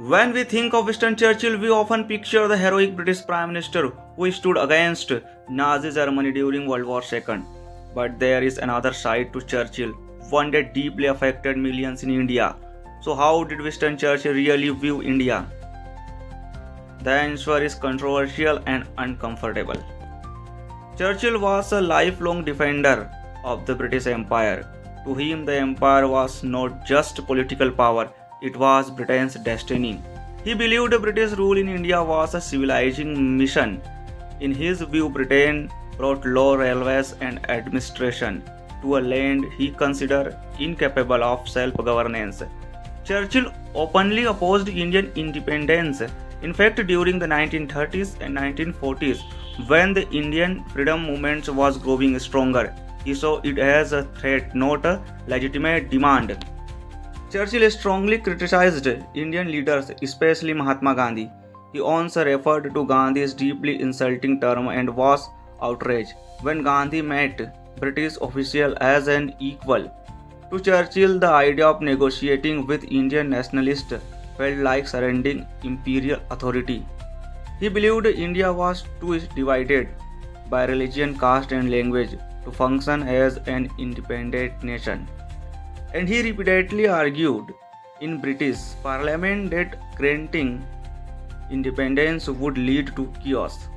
When we think of Winston Churchill, we often picture the heroic British Prime Minister who stood against Nazi Germany during World War II. But there is another side to Churchill, one that deeply affected millions in India. So, how did Winston Churchill really view India? The answer is controversial and uncomfortable. Churchill was a lifelong defender of the British Empire. To him, the empire was not just political power, it was Britain's destiny. He believed British rule in India was a civilizing mission. In his view, Britain brought law, railways, and administration to a land he considered incapable of self governance. Churchill openly opposed Indian independence. In fact, during the 1930s and 1940s, when the Indian freedom movement was growing stronger, he saw it as a threat, not a legitimate demand. Churchill strongly criticized Indian leaders, especially Mahatma Gandhi. He once referred to Gandhi's deeply insulting term and was outraged when Gandhi met British officials as an equal. To Churchill, the idea of negotiating with Indian nationalists felt like surrendering imperial authority. He believed India was too divided by religion, caste, and language to function as an independent nation. And he repeatedly argued in British Parliament that granting independence would lead to chaos.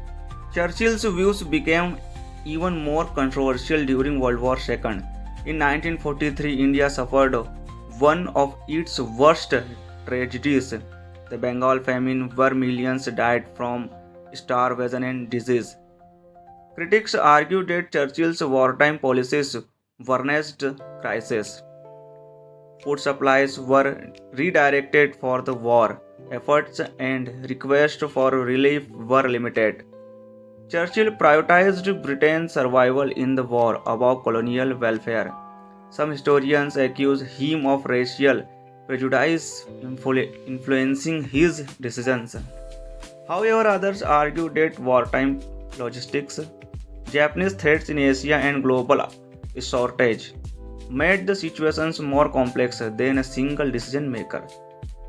Churchill's views became even more controversial during World War II. In 1943, India suffered one of its worst tragedies, the Bengal Famine, where millions died from starvation and disease. Critics argue that Churchill's wartime policies varnished crisis. Food supplies were redirected for the war efforts and requests for relief were limited. Churchill prioritized Britain's survival in the war above colonial welfare. Some historians accuse him of racial prejudice influencing his decisions. However, others argue that wartime logistics, Japanese threats in Asia, and global shortage made the situations more complex than a single decision maker.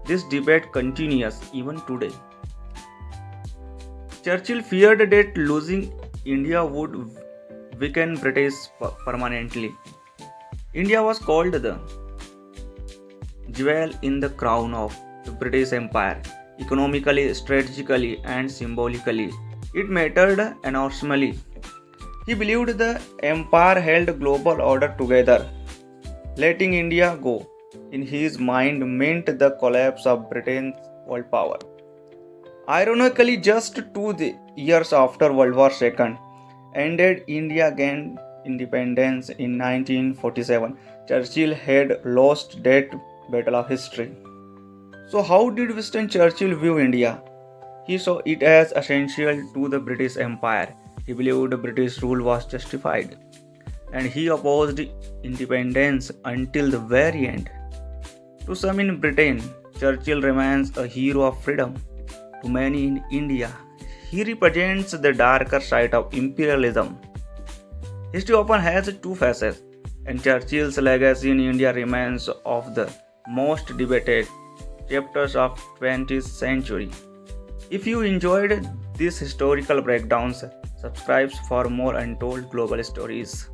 This debate continues even today. Churchill feared that losing India would weaken British permanently. India was called the jewel in the crown of the British Empire. Economically, strategically, and symbolically, it mattered enormously. He believed the empire held global order together. Letting India go, in his mind, meant the collapse of Britain's world power. Ironically, just 2 years after World War II ended, India gained independence in 1947. Churchill had lost that battle of history. So, how did Winston Churchill view India? He saw it as essential to the British Empire. He believed British rule was justified, and he opposed independence until the very end. To some in Britain, Churchill remains a hero of freedom. To many in India, he represents the darker side of imperialism. History often has two faces, and Churchill's legacy in India remains of the most debated chapters of 20th century. If you enjoyed these historical breakdowns, subscribe for more untold global stories.